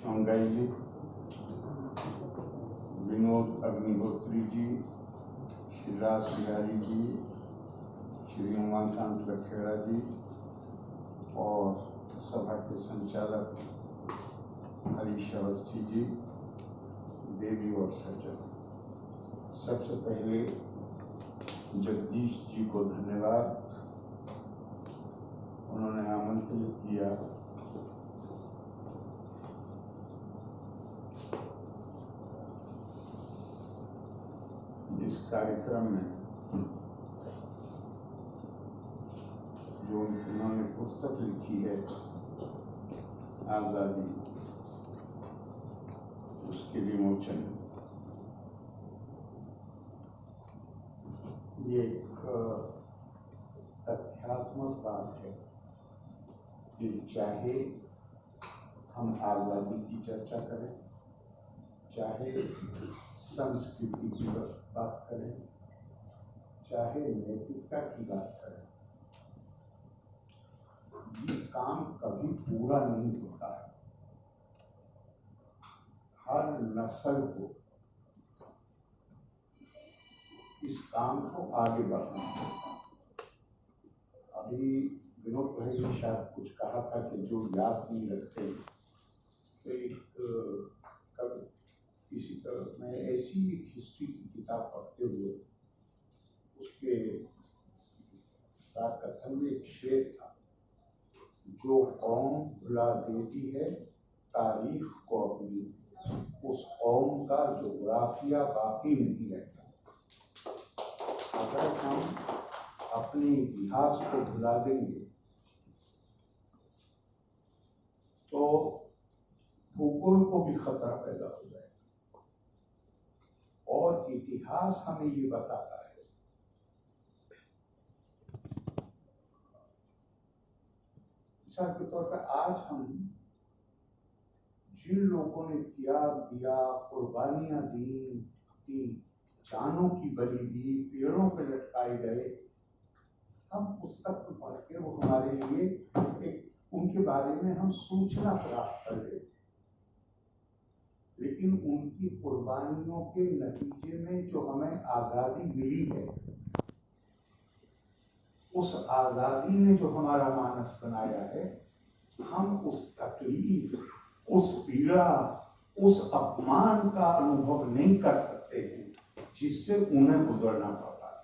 शोंगाई जी, विनोद अग्निहोत्री जी, शिवराज बिहारी जी, श्री उमाकांत लखेड़ा जी और सभा के संचालक हरीश अवस्थी जी, देवी और सज्जन। सबसे पहले जगदीश जी को धन्यवाद, उन्होंने आमंत्रित किया। इस कार्यक्रम में जो उन्होंने पुस्तक लिखी है आजादी, उसके विमोचन। ये एक तथ्यात्मक बात है कि चाहे हम आजादी की चर्चा करें, चाहे संस्कृति की बात करें, चाहे नैतिकता की बात करें, ये काम कभी पूरा नहीं होता है। हर नस्ल को इस काम को आगे बढ़ाना है। अभी विनोद भाई ने शायद कुछ कहा था कि जो याद नहीं रखते, तो एक किसी तरह मैं ऐसी हिस्ट्री की किताब पढ़ते हुए उसके कथन में एक शेर था, जो कौम भुला देती है तारीख को अपनी, उस कौम का जोग्राफिया बाकी नहीं रहता। अगर हम अपने इतिहास को भुला देंगे तो भूगोल को भी खतरा पैदा हो जाएगा। और इतिहास हमें ये बताता है मिसाल के तौर पर, आज हम जिन लोगों ने त्याग दिया, कुर्बानियां दी, जानों की बलि दी, पेड़ों पर लटकाए गए, हम पुस्तक में पढ़ के वो हमारे लिए उनके बारे में हम सूचना प्राप्त कर लेते, लेकिन उनकी कुर्बानियों के नतीजे में जो हमें आजादी मिली है, उस आजादी ने जो हमारा मानस बनाया है, हम उस तकलीफ, उस पीड़ा, उस अपमान का अनुभव नहीं कर सकते हैं जिससे उन्हें गुजरना पड़ता है।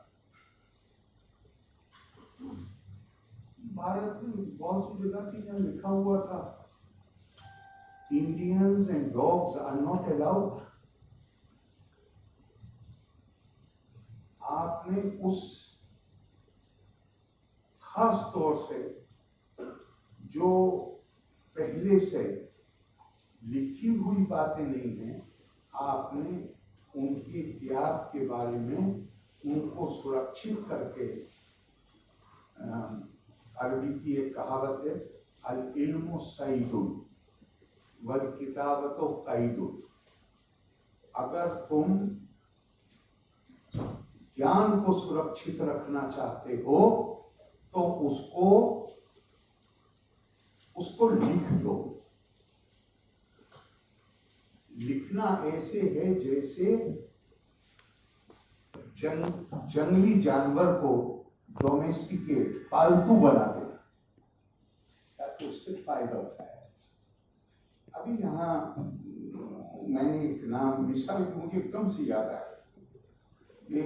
भारत में बहुत सी जगह थी जहाँ लिखा हुआ था, Indians and dogs are not allowed। आपने उस खास तौर से जो पहले से लिखी हुई बातें नहीं हैं, आपने उनके त्याग के बारे में उनको सुरक्षित करके, अरबी की एक कहावत है, अल इल्मु सईदुन वल किताबतो कैदुन। अगर तुम ज्ञान को सुरक्षित रखना चाहते हो तो उसको लिख दो। लिखना ऐसे है जैसे जंगली जानवर को डोमेस्टिकेट, पालतू बना दे, ताकि उससे फायदा उठाए। अभी यहाँ मैंने एक नाम मिसाल मुझे एकदम से याद आया, ये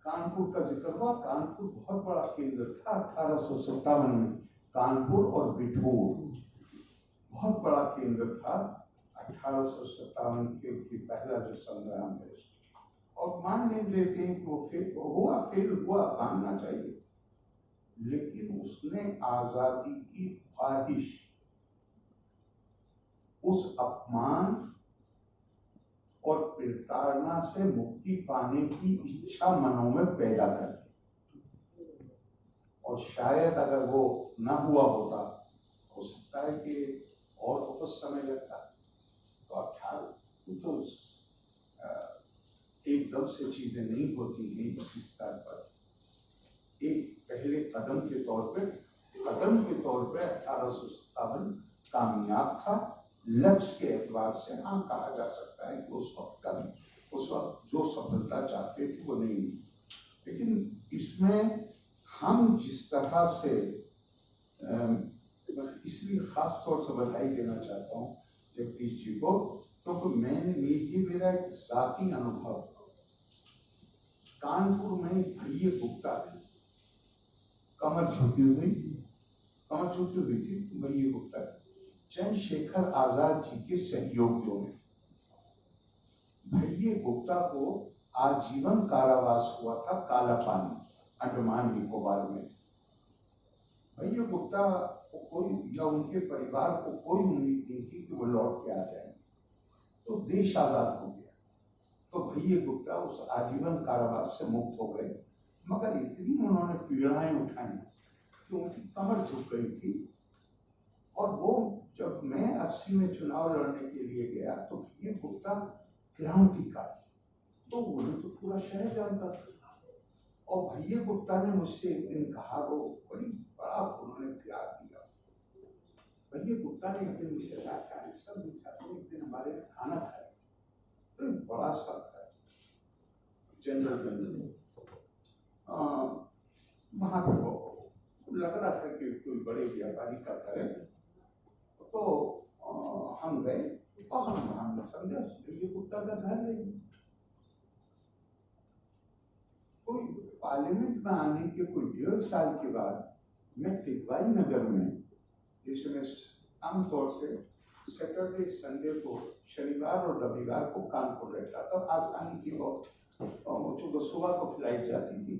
कानपुर का जिक्र हुआ। कानपुर बहुत बड़ा केंद्र था 1857 में। कानपुर और बिठूर बहुत बड़ा केंद्र था 1857 के पहला जो संग्राम है। और मान लेते हैं कि वो फेल हुआ, मानना चाहिए, लेकिन उसने आजादी की ख्वाहिश, उस अपमान और प्रताड़ना से मुक्ति पाने की इच्छा मनों में पैदा कर दी। और शायद अगर वो ना हुआ होता, हो सकता है कि और बहुत समय लगता। तो 18 तो एकदम से चीजें नहीं होती हैं इस स्तर पर। एक पहले कदम के तौर पे 1857 कामयाब था लक्ष्य के एतबार से हाँ कहा जा सकता है कि उस वक्त जो सफलता चाहते थे वो नहीं मिली। लेकिन इसमें हम जिस तरह से इसलिए खास तौर से बधाई देना चाहता हूँ जगदीश जी को, क्योंकि ये मेरा एक जाती अनुभव, कानपुर में भैया गुप्ता थे, कमर छुटी हुई थी भैया गुप्ता, चंद्रशेखर आजाद जी के सहयोगियों में भैया गुप्ता को आजीवन कारावास हुआ था काला पानी, अंडमान निकोबार में। भैया गुप्ता को कोई या उनके परिवार को कोई उम्मीद नहीं थी कि वो लौट के आ जाएंगे, तो देश आजाद हो गया। तो भैया गुप्ता उस आजीवन कारावास से मुक्त हो गए, मगर इतनी उन्होंने पीड़ाएं उठाई कि उनकी कमर झुक गई थी। और वो जब मैं 80 में चुनाव लड़ने के लिए गया तो भैया गुप्ता क्रांतिकारी, तो उन्हें तो पूरा शहर जानता था। और भैया गुप्ता ने मुझसे एक दिन कहा, वो बड़ा उन्होंने प्यार दिया। भैया गुप्ता ने एक दिन मुझसे कहा, सब एक दिन हमारे खाना खाए, तो एक बड़ा सा था जनरल वहां पे लग रहा था कि कोई बड़े व्यापारी का घर है। तो हम गए और हमने समझा भैया गुप्ता का घर है। कोई पार्लियामेंट में आने के कोई 1.5 साल के बाद मैं टिकवाई नगर में, जिसमें आमतौर से सैटरडे संडे को, शनिवार और रविवार को कानपुर रहता था, आसानी थी और चूंकि सुबह को फ्लाइट जाती थी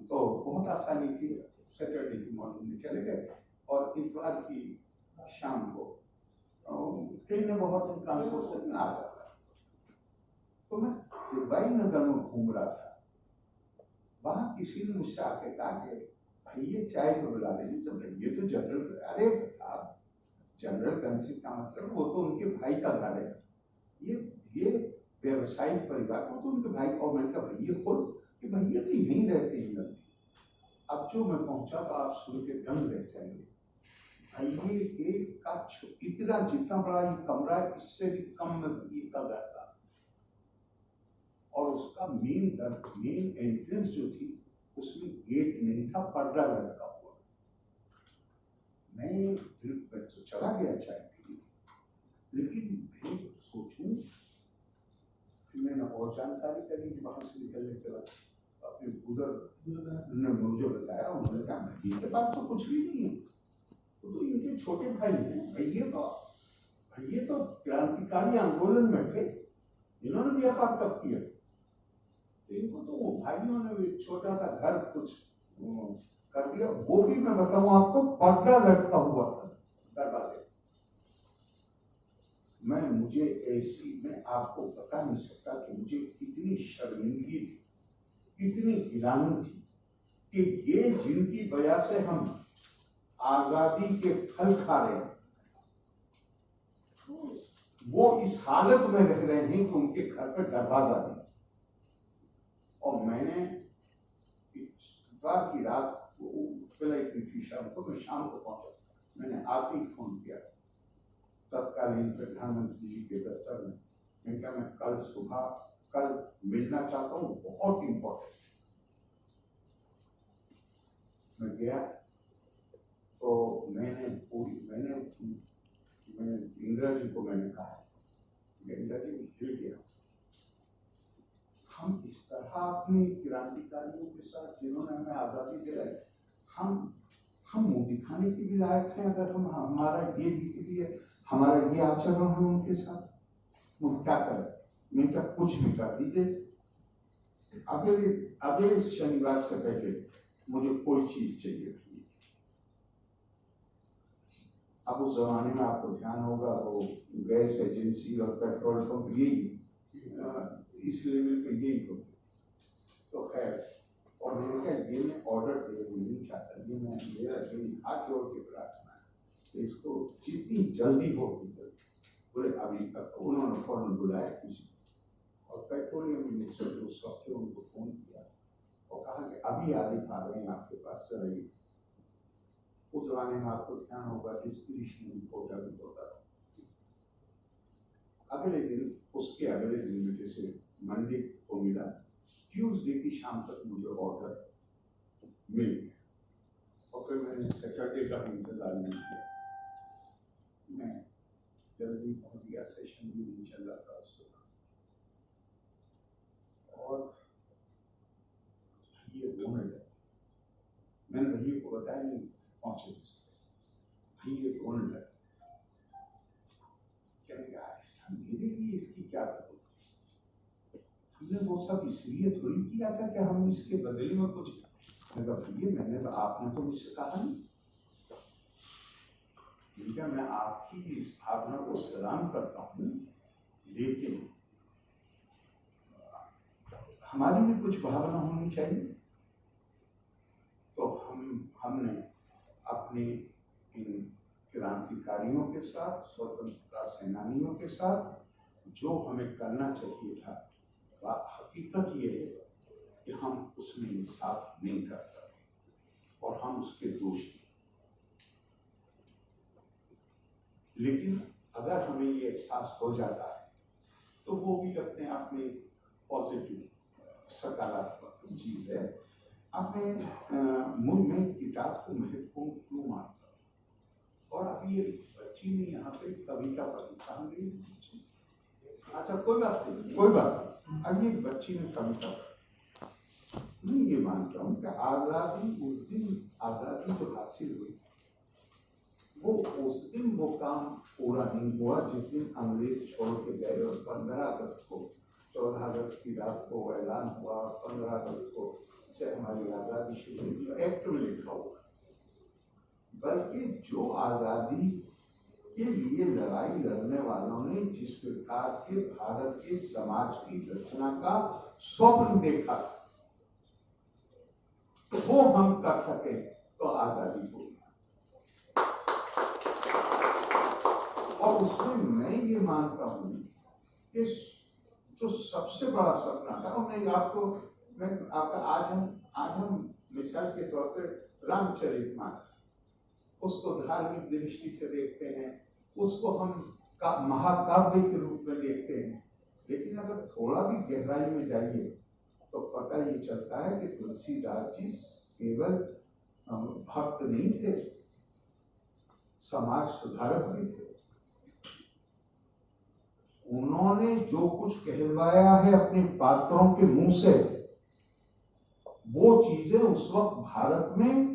तो बहुत आसानी थी, सैटरडे की मॉर्निंग में चले गए और इतवार की शाम को ट्रेन में बहुत कानपुर से आ जाता। तो मैं टिकवाई नगर में घूम रहा था, वहां किसी ने मुझसे आके कहा कि भैया चाय को बुला लेंगे। तो भैया तो जनरल, अरे साहब जनरल कंसी का मतलब वो तो उनके भाई का घर है, ये व्यवसायिक परिवार, वो तो उनके भाई। और मैंने कहा भैया खुद कि भैया तो यहीं रहते हैं। अब जो मैं पहुंचा तो आप सुन के दंग रह जाएंगे। भैया एक का इतना जितना बड़ा ये कमरा है, इससे भी कम में भैया का घर था। और उसका मेन एंट्रेंस जो थी उसमें गेट नहीं था, पर्दा लटका हुआ। मैं तो चला गया चाय के लिए, लेकिन मैं सोचूं, फिर मैंने और जानकारी करी कि वहां से निकलने के बाद अपने उधर ने मुझे बताया, उन्होंने कहा भैया के पास तो कुछ भी नहीं है, तो इनके छोटे भाई हैं। भैया तो क्रांतिकारी आंदोलन में थे, इन्होंने व्यापार कब किया? इनको तो वो भाइयों ने छोटा सा घर कुछ कर दिया, वो भी मैं बताऊं आपको, पर्दा लटका हुआ था दरवाजे। मुझे ऐसी, मैं आपको बता नहीं सकता कि मुझे कितनी शर्मिंदगी थी, कितनी गिलानी थी कि ये जिनकी वजह से हम आजादी के फल खा रहे हैं, वो इस हालत में रह रहे हैं कि उनके घर पर दरवाजा नहीं। और मैंने की रात फ्लाइट थी शाम को, मैं शाम को पहुंचा, मैंने आते ही फोन किया तत्कालीन प्रधानमंत्री जी के दफ्तर में। मैंने कहा मैं कल सुबह कल मिलना चाहता हूँ, बहुत इंपॉर्टेंट। मैं गया तो मैंने इंदिरा जी को मैंने कहा, इंदिरा जी हिल गया, हम इस तरह अपने क्रांतिकारियों के साथ जिन्होंने हमें आजादी दिलाई, हम मुंह दिखाने के भी लायक हैं अगर हम हमारा ये है, हमारा ये आचरण है उनके साथ, वो क्या करें? मैं क्या कुछ भी कर दीजिए, अगले शनिवार से पहले मुझे कोई चीज चाहिए थी। अब उस जमाने में आपको ध्यान होगा वो गैस एजेंसी और पेट्रोल पंप यही इस लेवल पे यही होते। तो खैर, और मैंने कहा ये मैं ऑर्डर दे नहीं चाहता, ये मैं मेरा हाथ जोड़ के प्रार्थना है, इसको जितनी जल्दी हो बोले। अभी तक उन्होंने फौरन बुलाया किसी और पेट्रोलियम मिनिस्टर उस वक्त उनको फोन किया और कहा कि अभी आरिफ आ रहे हैं आपके पास से रही। उस जमाने में आपको ध्यान होगा डिस्क्रिप्शन रिपोर्टर भी होता था, अगले दिन, उसके अगले दिन में जैसे मंडे को मिला, ट्यूसडे की शाम तक मुझे ऑर्डर मिल गया और फिर मैंने सैटरडे का इंतजार नहीं किया। मैं जल्दी पहुंच गया, सेशन भी नहीं चल रहा था उस वक्त, और ये रोने लगा। मैंने भैया को बताया नहीं, पहुंचे भैया रोने लगा। मेरे लिए इसकी क्या करूं? हमने वो सब इसलिए थोड़ी किया था कि हम इसके बदले में कुछ, मैंने तो, आपने तो मुझसे कहा नहीं। मैं आपकी इस भावना को सलाम करता हूँ, लेकिन हमारी भी कुछ भावना होनी चाहिए। तो हमने अपने इन क्रांतिकारियों के साथ, स्वतंत्रता सेनानियों के साथ जो हमें करना चाहिए था, हकीकत ये है कि हम उसमें इंसाफ नहीं कर सकते और हम उसके दोषी। लेकिन अगर हमें ये एहसास हो जाता है तो वो भी अपने आप में पॉजिटिव, सकारात्मक चीज है। मैं किताब को महत्वपूर्ण क्यों मानता हूँ? और अभी ये बच्ची ने यहाँ पे कविता पढ़ी, अच्छा कोई बात नहीं, कोई बात नहीं। अभी एक बच्ची ने कविता पढ़ी। मैं ये मानता हूँ कि आजादी उस दिन, आजादी जो हासिल हुई वो उस दिन वो काम पूरा नहीं हुआ जिस दिन अंग्रेज छोड़ के गए। और 15 अगस्त को, 14 अगस्त की रात को ऐलान हुआ, 15 अगस्त को से हमारी आजादी शुरू हुई, एक्ट में लिखा हुआ। बल्कि जो आजादी के लिए लड़ाई लड़ने वालों ने जिस प्रकार के भारत के समाज की रचना का स्वप्न देखा, वो हम कर सके तो आजादी होगी। और उसमें मैं ये मानता हूं कि जो सबसे बड़ा सपना था, और मैं आपका आज हम मिसाल के तौर पर रामचरितमानस, उसको धार्मिक दृष्टि से देखते हैं, उसको हम महाकाव्य के रूप में देखते हैं। लेकिन अगर थोड़ा भी गहराई में जाइए तो पता ये चलता है कि तुलसीदास जी केवल भक्त नहीं थे, समाज सुधारक भी थे। उन्होंने जो कुछ कहलवाया है अपने पात्रों के मुंह से, वो चीजें उस वक्त भारत में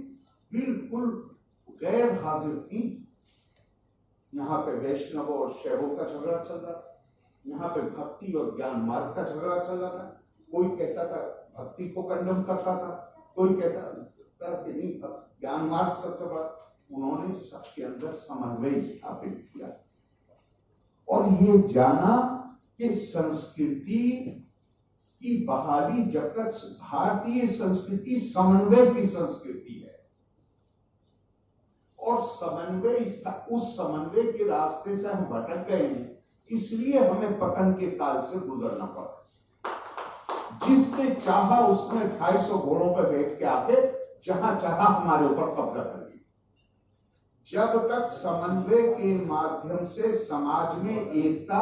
बिल्कुल गैर हाजिर थी। यहाँ पे वैष्णव और शैवों का झगड़ा चल रहा था, यहाँ पे भक्ति और ज्ञान मार्ग का झगड़ा चल रहा था। कोई कहता था भक्ति को कंडम करता था, कोई कहता था कि नहीं ज्ञान मार्ग सबसे बड़ा। उन्होंने सबके अंदर समन्वय स्थापित किया और ये जाना कि संस्कृति की बहाली, जब तक भारतीय संस्कृति समन्वय की संस्कृति है और समन्वय, उस समन्वय के रास्ते से हम भटक गए हैं, इसलिए हमें पतन के काल से गुजरना पड़ा। जिसने चाहा उसने 250 घोड़ों पर बैठ के आके जहां चाहा हमारे ऊपर कब्जा कर लिया। जब तक समन्वय के माध्यम से समाज में एकता,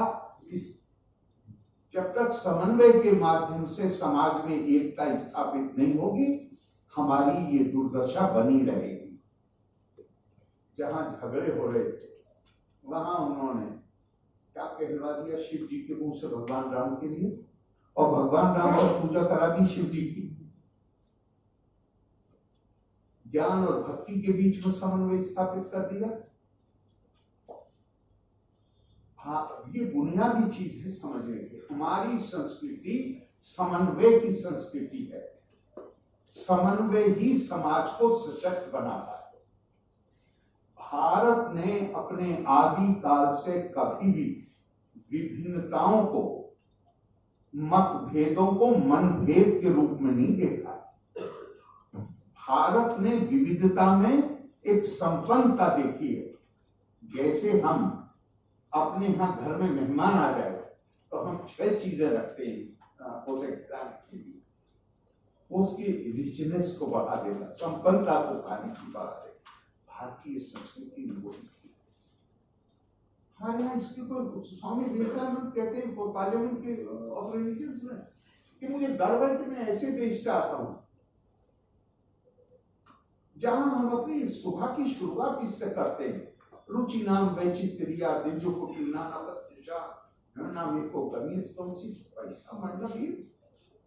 जब तक समन्वय के माध्यम से समाज में एकता स्थापित नहीं होगी, हमारी ये दुर्दशा बनी रहेगी। जहां झगड़े हो रहे थे वहां उन्होंने क्या कहलवा दिया शिव जी के मुंह से भगवान राम के लिए, और भगवान राम की पूजा करा दी शिव जी की। ज्ञान और भक्ति के बीच में समन्वय स्थापित कर दिया। हाँ, ये बुनियादी चीज है समझने की। हमारी संस्कृति समन्वय की संस्कृति है। समन्वय ही समाज को सशक्त बनाता है। भारत ने अपने आदि काल से कभी भी विभिन्नताओं को, मतभेदों को मनभेद के रूप में नहीं देखा। भारत ने विविधता में एक संपन्नता देखी है। जैसे हम अपने यहां घर में मेहमान आ जाए तो हम 6 चीजें रखते हैं उसे खाने के लिए, उसकी रिचनेस को बढ़ा देना, संपन्नता को पाने की बढ़ा देना। भारतीय संस्कृति में वो थी। हमारे यहाँ इसके कोई स्वामी विवेकानंद कहते हैं पार्लियामेंट के ऑफ रिलीजन्स में कि मुझे गर्व है कि मैं ऐसे देश से आता हूं जहां हम अपनी सुबह की शुरुआत इससे करते हैं। रुचि नाम वैचित्रिया दिव्य कुटी नानावत्या नाम को कमी सी पैसा मतलब ये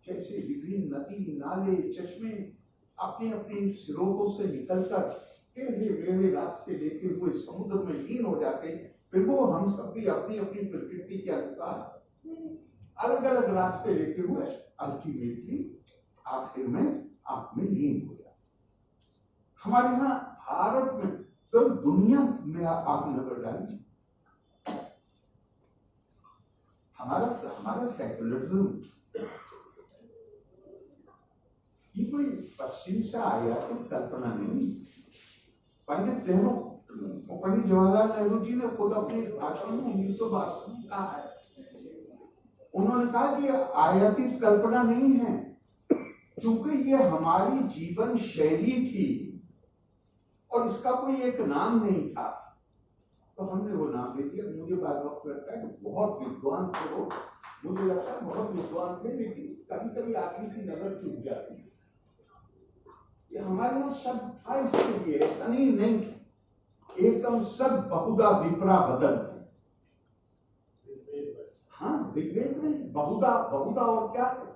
जैसे विभिन्न नदी नाले चश्मे अपने अपने स्रोतों से निकलकर टेढ़े मेढ़े रास्ते लेते हुए समुद्र में लीन हो जाते हैं। फिर वो हम सब भी अपनी अपनी प्रकृति के अनुसार अलग अलग रास्ते लेते हुए अल्टीमेटली आखिर में आप में लीन हो जाते। हमारे यहाँ भारत में तो दुनिया में आप नजर डालिए, हमारा सेकुलरिज्म ये कोई पश्चिम से आया तो कल्पना नहीं। पंडित जवाहरलाल नेहरू जी ने खुद अपने भाषण में 1962 में कहा है, उन्होंने कहा कि आयातित कल्पना नहीं है, चूंकि ये हमारी जीवन शैली थी और इसका कोई एक नाम नहीं था तो हमने वो नाम दे दिया। मुझे बाद वक्त लगता है बहुत विद्वान थे वो, मुझे लगता है बहुत विद्वान थे, लेकिन कभी कभी आदमी की नजर चूक जाती है। ये हमारे यहाँ शब्द था इसके लिए, ऐसा नहीं एकम सब बहुधा विपरा बदल। हाँ ऋग्वेद में बहुधा और क्या है?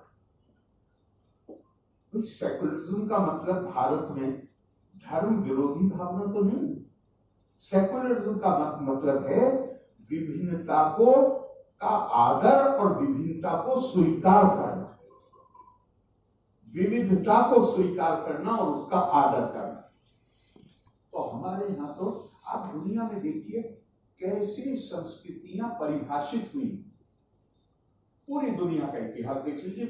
सेकुलरिज्म का मतलब भारत में धर्म विरोधी भावना तो नहीं। सेकुलरिज्म का मतलब है विभिन्नता को का आदर और विभिन्नता को स्वीकार करना, विविधता को स्वीकार करना और उसका आदर करना। तो हमारे यहाँ तो आप दुनिया में देखिए कैसे संस्कृतियां परिभाषित हुई, पूरी दुनिया का इतिहास देख लीजिए।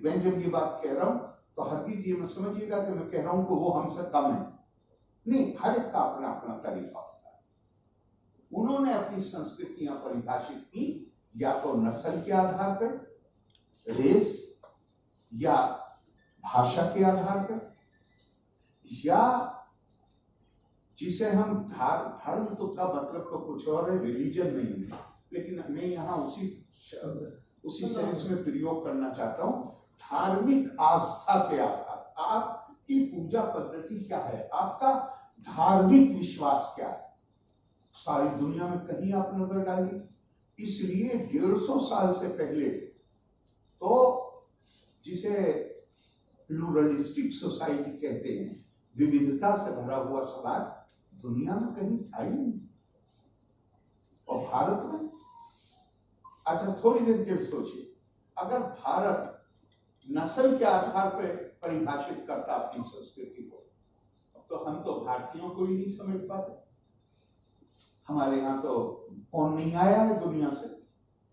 मैं जब ये बात कह रहा हूं तो हरगिज ये मत समझिएगा कि मैं कह रहा हूं कि वो हमसे कम है, नहीं, हर एक का अपना अपना तरीका होता है। उन्होंने अपनी संस्कृतियां परिभाषित की या तो नस्ल के आधार पर, रेस या भाषा के आधार पर, या जिसे हम धर्म तो का मतलब तो कुछ और है, रिलीजन नहीं है, लेकिन मैं यहाँ उसी सेंस में प्रयोग करना चाहता हूं। धार्मिक आस्था के आधार, आपकी पूजा पद्धति क्या है, आपका धार्मिक विश्वास क्या है, सारी दुनिया में कहीं आप नजर डालिए। इसलिए 150 साल से पहले तो जिसे प्लूरलिस्टिक सोसाइटी कहते हैं, विविधता से भरा हुआ समाज दुनिया में कहीं था ही नहीं। और भारत में अच्छा थोड़ी देर के सोचिए, अगर भारत नस्ल के आधार पर परिभाषित करता अपनी संस्कृति को, तो हम तो भारतीयों को ही नहीं समझ पाते। हमारे यहाँ तो कौन नहीं आया है दुनिया से,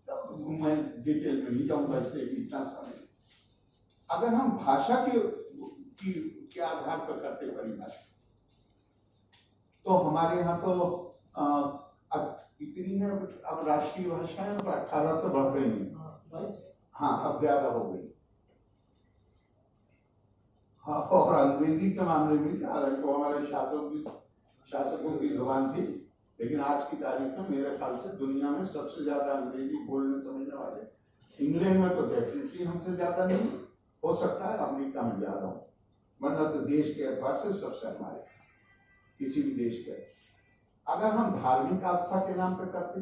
तो मैं डिटेल में नहीं जाऊंगा, इसलिए इतना समय। अगर हम भाषा के आधार पर करते परिभाषित, तो हमारे यहाँ तो अब कितनी है, अब राष्ट्रीय भाषाएं 18 से बढ़ गई हैं। हाँ अब ज्यादा हो गई। हाँ, और अंग्रेजी के मामले में क्या, तो हमारे शासकों की जुबान थी, लेकिन आज की तारीख में मेरे ख्याल से दुनिया में सबसे ज्यादा अंग्रेजी बोलने समझने वाले इंग्लैंड में तो डेफिनेटली हमसे ज्यादा नहीं, हो सकता है अमेरिका में ज्यादा हो, वरना तो देश के एतबार से सबसे हमारे किसी भी देश के। अगर हम धार्मिक आस्था के नाम पर करते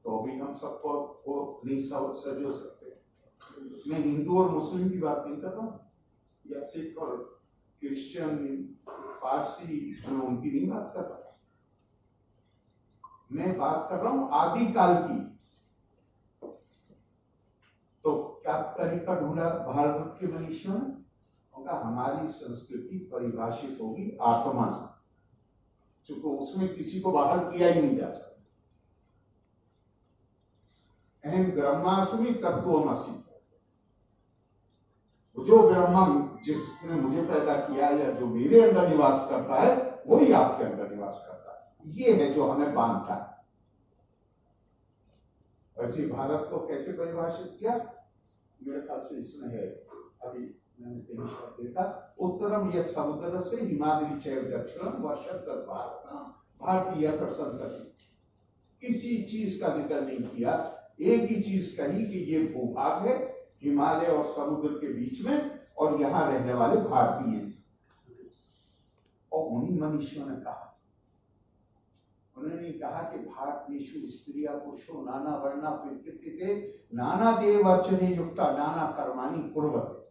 तो भी हम सबको नहीं सजो सकते। मैं हिंदू और मुस्लिम की बात नहीं कर रहा हूँ, या सिख और क्रिश्चियन पारसी, मैं उनकी नहीं बात कर रहा, मैं बात कर रहा हूं आदिकाल की। तो क्या तरीका ढूंढा भारत के मनुष्यों ने, उनका हमारी संस्कृति परिभाषित होगी आत्मा से, चूंकि उसमें किसी को बाहर किया ही नहीं जा सकता। अहम ब्रह्मास्मि तत्त्वमसि, जो ब्रह्मा जिसने मुझे पैदा किया या जो मेरे अंदर निवास करता है वही आपके अंदर निवास करता है, ये है जो हमें बांधता है। वैसे भारत को कैसे परिभाषित किया, मेरे ख्याल से इसमें है, अभी मैंने कहीं शब्द देखा, उत्तरम यह समुद्र से हिमाद्री चैव दक्षिणम वर्षद भारतीय संतति। किसी चीज का जिक्र नहीं किया, एक ही चीज कही कि ये भूभाग है हिमालय और समुद्र के बीच में, और यहां रहने वाले भारतीय हैं। और उन्हीं मनुष्यों ने कहा, उन्होंने कहा कि भारतीयेषु स्त्रिया पुरुषो नाना वर्णा प्रकृति नाना देव अर्चने युक्ता नाना कर्माणि कुर्वते।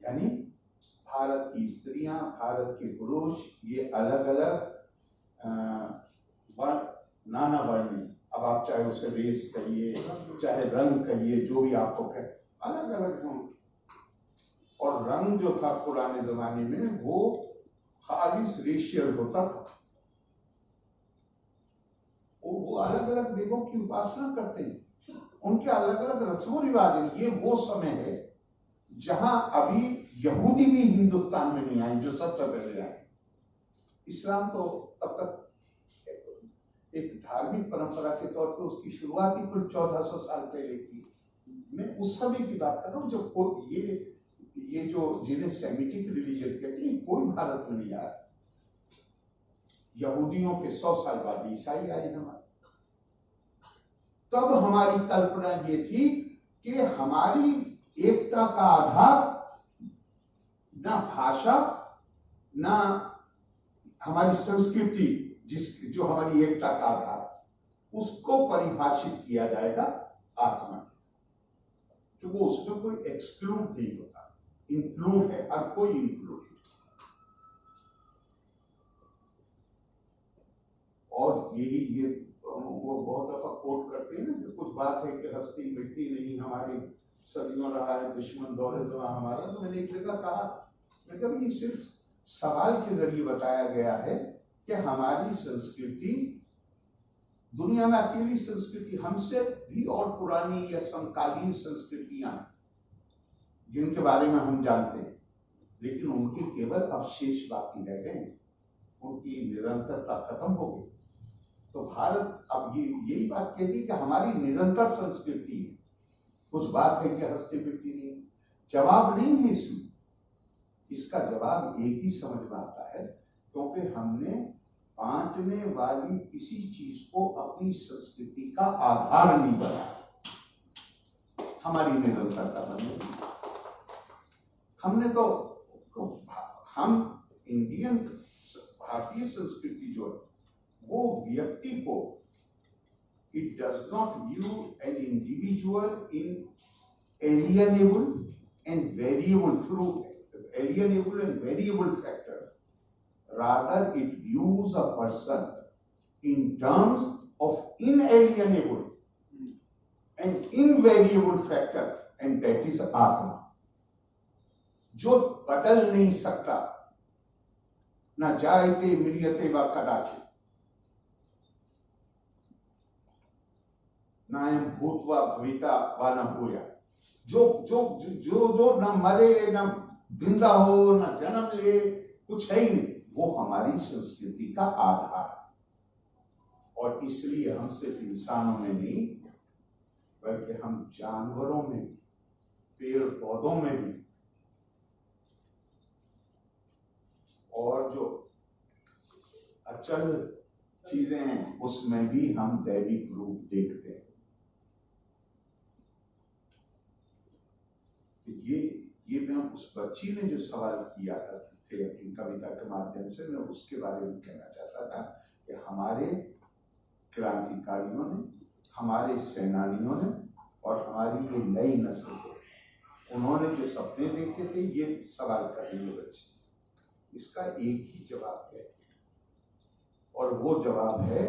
यानी भारत की स्त्रियां, भारत के पुरुष, ये अलग अलग वर्ण, नाना वर्ण, अब आप चाहे उसे रेस कहिए, चाहे रंग कहिए, जो भी आपको कहे, अलग अलग हों। और रंग जो था पुराने जमाने में वो खालिस रेशियल होता था, वो अलग अलग देवों की उपासना करते हैं, उनके अलग अलग रस्मों रिवाज हैं। ये वो समय है जहां अभी यहूदी भी हिंदुस्तान में नहीं आए, जो सबसे पहले आए। इस्लाम तो तब तक एक धार्मिक परंपरा के तौर पर उसकी शुरुआत ही कुल 1400 साल पहले की। मैं उस समय की बात कर रहा हूँ जब ये जो जिन्हें सेमिटिक रिलीजन कहते हैं, कोई भारत में नहीं आया। यहूदियों के 100 साल बाद ईसाई आए हमारे। तब हमारी कल्पना ये थी कि हमारी एकता का आधार ना भाषा, ना हमारी संस्कृति, जो हमारी एकता का आधार, उसको परिभाषित किया जाएगा आत्मा के, तो वो उसमें कोई एक्सक्लूड नहीं होता, इंक्लूड है, हर कोई इंक्लूड है। और यही ये वो बहुत दफा कोट करते हैं ना कि कुछ बात है कि हस्ती मिटती नहीं, हमारी सदियों रहा है दुश्मन दौरे तो हमारा। तो मैंने एक जगह कहा, मैं कभी ये सिर्फ सवाल के जरिए बताया गया है कि हमारी संस्कृति दुनिया में अकेली संस्कृति, हमसे भी और पुरानी या समकालीन संस्कृतियां जिनके बारे में हम जानते हैं, लेकिन उनके केवल अवशेष बाकी रह गए, उनकी निरंतरता खत्म हो गई। तो भारत अब यही बात कहती है कि हमारी निरंतर संस्कृति है। कुछ बात है कि हस्ती मिट्टी नहीं, जवाब नहीं है इसमें। इसका जवाब एक ही समझ में आता है, क्योंकि हमने बांटने वाली किसी चीज को अपनी संस्कृति का आधार नहीं बनाया। हमारी निरंतरता बनी, हमने तो हम इंडियन भारतीय संस्कृति जो है वो व्यक्ति को, it does not view an individual in alienable and variable through alienable and variable factors. Rather, it views a person in terms of inalienable and invariable factor, and that is Atma, जो बदल नहीं सकता, न जायते म्रियते व कदाचित, नायम भूतवा भविता व न भूया, जो जो जो जो न मरे, न जिंदा हो, न जन्म ले, कुछ है ही नहीं, वो हमारी संस्कृति का आधार। और इसलिए हम सिर्फ इंसानों में नहीं, बल्कि हम जानवरों में, पेड़ पौधों में भी, और जो अचल चीजें हैं उसमें भी हम दैविक रूप देखते हैं। ये मैं उस बच्ची ने जो सवाल किया थे अपनी कविता के माध्यम से, मैं उसके बारे में कहना चाहता था कि हमारे क्रांतिकारियों ने, हमारे सेनानियों ने और हमारी ये नई नस्ल को, उन्होंने जो सपने देखे थे, ये सवाल कर रही है बच्ची, इसका एक ही जवाब है, और वो जवाब है,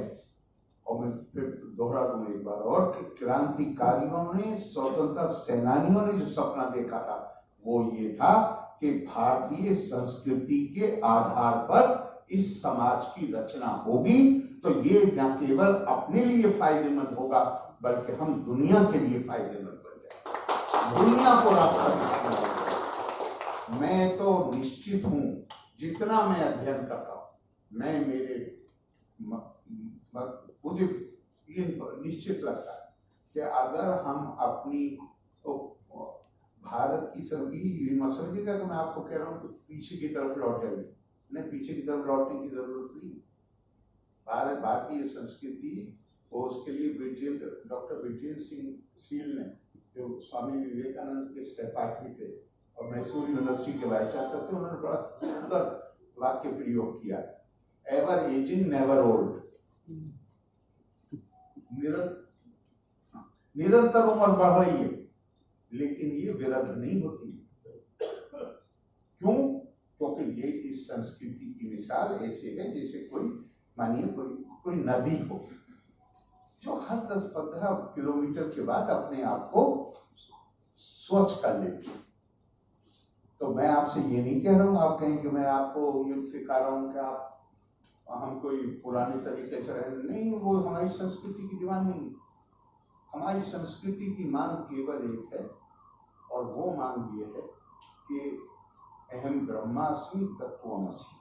और मैं फिर दोहरा दूं एक बार और, कि क्रांतिकारियों ने, स्वतंत्रता सेनानियों ने जो सपना देखा था वो ये था कि भारतीय संस्कृति के आधार पर इस समाज की रचना होगी, तो ये न केवल अपने लिए फायदेमंद होगा बल्कि हम दुनिया के लिए फायदेमंद बन जाएंगे, दुनिया को रास्ता दिखाएंगे। मैं तो निश्चित हूं, जितना मैं अध्ययन कर रहा हूं, मैं मुझे ये निश्चित लगता है कि अगर हम अपनी भारत की सभी समझिएगा कि मैं आपको कह रहा हूं कि पीछे की तरफ लौट जाएंगे, नहीं, पीछे की तरफ लौटने की जरूरत नहीं। भारतीय संस्कृति, वो उसके लिए डॉक्टर विजय सिंह सील ने, जो स्वामी विवेकानंद के सहपाठी थे और मैसूर यूनिवर्सिटी के वाइस चांसलर थे, उन्होंने बड़ा सुंदर वाक्य प्रयोग किया, एवर एजिंग नेवर ओल्ड। निरंतर उम्र बढ़ रही है लेकिन ये विरध नहीं होती। क्यों? क्योंकि ये इस संस्कृति की मिसाल ऐसे है जैसे कोई, मानिए कोई नदी हो जो हर 10-15 किलोमीटर के बाद अपने आप को स्वच्छ कर लेती है। तो मैं आपसे ये नहीं कह रहा हूं, आप कहें कि मैं आपको ये सिखा रहा हूं कि आप हम कोई पुराने तरीके से रहे, नहीं, वो हमारी संस्कृति की डिमांड नहीं। हमारी संस्कृति की मांग केवल एक है और वो मांग ये है कि अहम ब्रह्मास्मि तत्त्वमसि।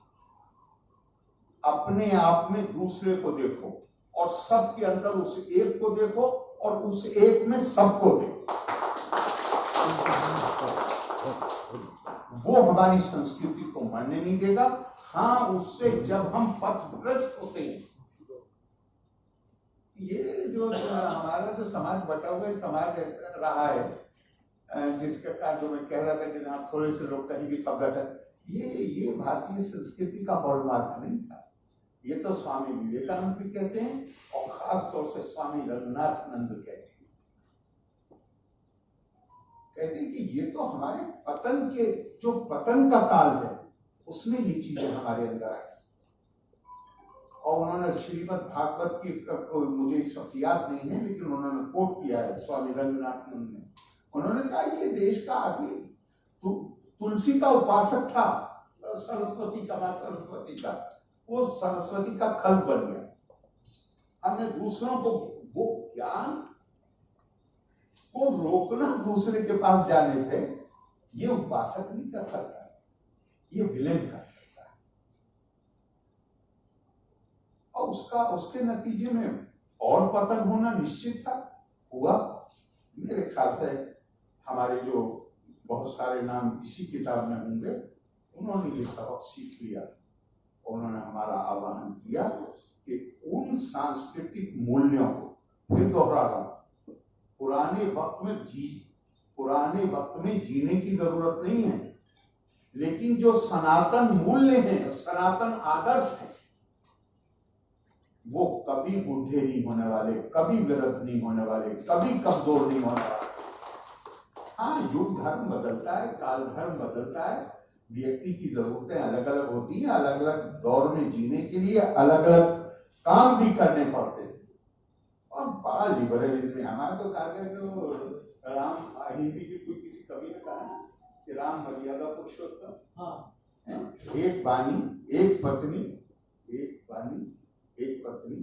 अपने आप में दूसरे को देखो और सबके अंदर उस एक को देखो और उस एक में सबको देखो। वो हमारी संस्कृति को मरने नहीं देगा। हाँ, उससे जब हम पथभ्रष्ट होते हैं, ये जो हमारा जो समाज बटा हुआ समाज रहा है, जिसका का जो मैं कह रहा था कि जहाँ थोड़े से लोग कहीं भी कब्जा कर, ये भारतीय संस्कृति का हॉलमार्क नहीं था। ये तो स्वामी विवेकानंद भी कहते हैं और खास तौर से स्वामी रघुनाथानंद कहते हैं कि ये तो हमारे पतन के, जो पतन का काल है उसमें ये चीजें हमारे अंदर आई। और उन्होंने श्रीमद् भागवत की, मुझे इस वक्त याद नहीं है लेकिन उन्होंने कोट किया है स्वामी रघुनाथानंद ने। उन्होंने कहा ये देश का आदमी तुलसी का उपासक था, सरस्वती का, मां सरस्वती का, वो सरस्वती का खल बन गया। हमने दूसरों को वो ज्ञान को रोकना दूसरे के पास जाने से, ये उपासक नहीं कर सकता, ये विलेन कर सकता है। और उसके नतीजे में और पतन होना निश्चित था, हुआ। मेरे ख्याल से हमारे जो बहुत सारे नाम इसी किताब में होंगे, उन्होंने ये सबक सीख लिया। उन्होंने हमारा आह्वान किया कि उन सांस्कृतिक मूल्यों को, फिर दोहरा रहा हूं, पुराने वक्त में जीने की जरूरत नहीं है, लेकिन जो सनातन मूल्य हैं, सनातन आदर्श हैं, वो कभी बूढ़े नहीं होने वाले, कभी विरध नहीं होने वाले, कभी कमजोर नहीं होने वाले। हाँ, युग धर्म बदलता है, काल धर्म बदलता है, व्यक्ति की जरूरतें अलग अलग होती हैं, अलग अलग दौर में जीने के लिए अलग अलग काम भी करने पड़ते हैं। और बड़ा लिबरलिज्म है हमारा। तो कहा राम, हिंदी के कोई किसी कवि ने कहा ना कि राम मर्यादा पुरुषोत्तम। हाँ, एक वाणी, एक पत्नी, एक वाणी, एक पत्नी,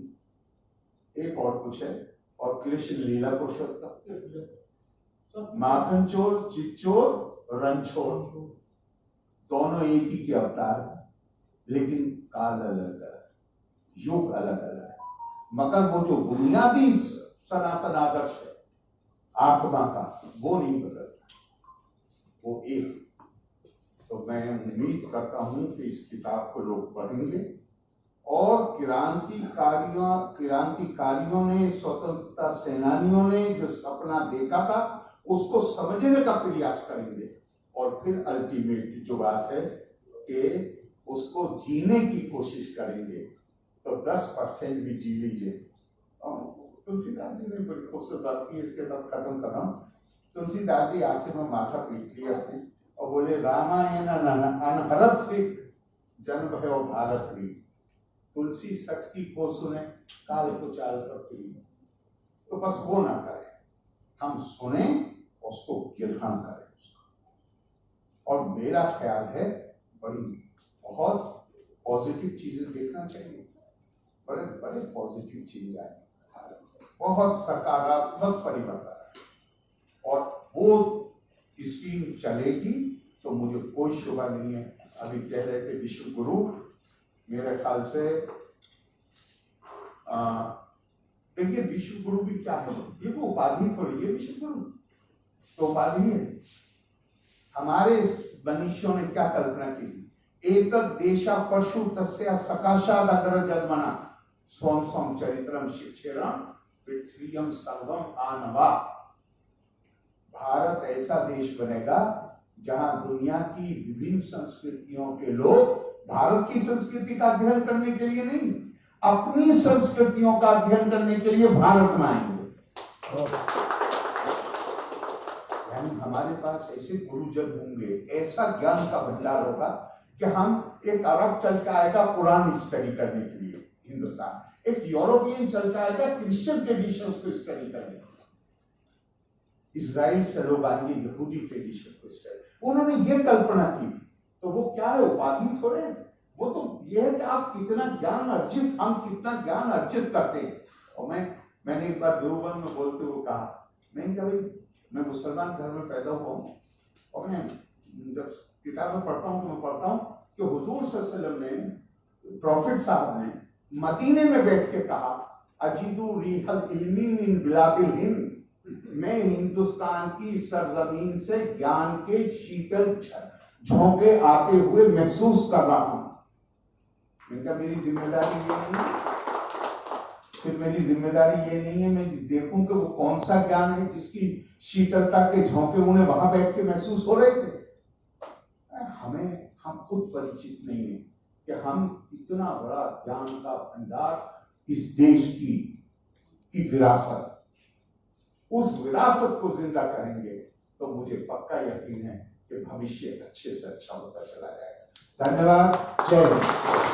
एक और कुछ है, और कृष्ण लीला पुरुषोत्तम, माखन चोर, चिच्चोर, रणछोर, दोनों एक ही के अवतार, लेकिन काल अलग अलग, युग अलग अलग है, मगर वो जो बुनियादी सनातन आदर्श है आत्मा का, वो नहीं बदलता, वो एक। तो मैं उम्मीद करता हूं कि इस किताब को लोग पढ़ेंगे और क्रांतिकारियों ने, स्वतंत्रता सेनानियों ने जो सपना देखा था उसको समझने का प्रयास करेंगे, और फिर अल्टीमेट जो बात है कि उसको जीने की कोशिश करेंगे। तो 10% भी जी लीजिए। तुलसीदास जी ने बड़ी खूबसूरत बात की, इसके साथ खत्म कर रहा हूँ। तुलसीदास जी आखिर में माथा पीट लिया और बोले, रामायण अनहरत सिख जन भयो भारत भी, तुलसी शक्ति को सुने काल को चाल कर पी। तो बस वो ना करें, हम सुने, उसको ग्रहण करें। और मेरा ख्याल है बहुत पॉजिटिव चीजें देखना चाहिए, बड़े बड़े पॉजिटिव चीज आए, बहुत सकारात्मक परिवर्तन, और वो स्कीम चलेगी तो मुझे कोई शुबा नहीं है। अभी कह रहे थे विश्व गुरु, मेरे ख्याल से देखिए विश्व गुरु भी क्या है, ये वो उपाधि थोड़ी है। विश्व गुरु तो उपाधि है। हमारे मनुष्यों ने क्या कल्पना की थी, एक देशा पशु तस्या सकाशाद अग्र जन्मना, स्वं स्वं चरित्रम शिक्षेरम पृथ्वीयम सर्वम आनवा। भारत ऐसा देश बनेगा जहां दुनिया की विभिन्न संस्कृतियों के लोग भारत की संस्कृति का अध्ययन करने के लिए नहीं, अपनी संस्कृतियों का अध्ययन करने के लिए भारत में आएंगे। यानी हमारे पास ऐसे गुरुजन होंगे, ऐसा ज्ञान का भंडार होगा कि हम एक अरब चल के आएगा कुरान स्टडी करने के लिए हिंदुस्तान, एक यूरोपियन चल के आएगा क्रिश्चियन ट्रेडिशंस को स्टडी करने के लिए, इजराइल से लोग आएंगे यहूदी ट्रेडिशन को स्टडी। उन्होंने ये कल्पना की थी, तो वो क्या है, उपाधि थोड़े, वो तो ये है कि आप कितना ज्ञान अर्जित, हम कितना ज्ञान अर्जित करते हैं। और मैंने एक बार देवबंद में बोलते हुए कहा, मैंने कहा भाई मैं मुसलमान घर में पैदा हुआ हूँ और मैं जब किताबें पढ़ता हूँ तो मैं पढ़ता हूँ कि हुजूर सल्लल्लाहु अलैहि वसल्लम ने, प्रॉफिट साहब ने मदीने में बैठ के कहा, अजीदु रिहल इल्मी मिन बिलादिल हिंद, मैं हिंदुस्तान की सरजमीन से ज्ञान के शीतल झोंके आते हुए महसूस कर रहा हूं। इनका मेरी जिम्मेदारी ये नहीं है, फिर मेरी जिम्मेदारी ये नहीं है मैं देखूं कि वो कौन सा ज्ञान है जिसकी शीतलता के झोंके उन्हें वहां बैठ के महसूस हो रहे थे। हम खुद परिचित नहीं है कि हम इतना बड़ा ज्ञान का भंडार इस देश की विरासत, उस विरासत को जिंदा करेंगे तो मुझे पक्का यकीन है कि भविष्य अच्छे से अच्छा होता चला जाएगा। धन्यवाद। जय हिंद।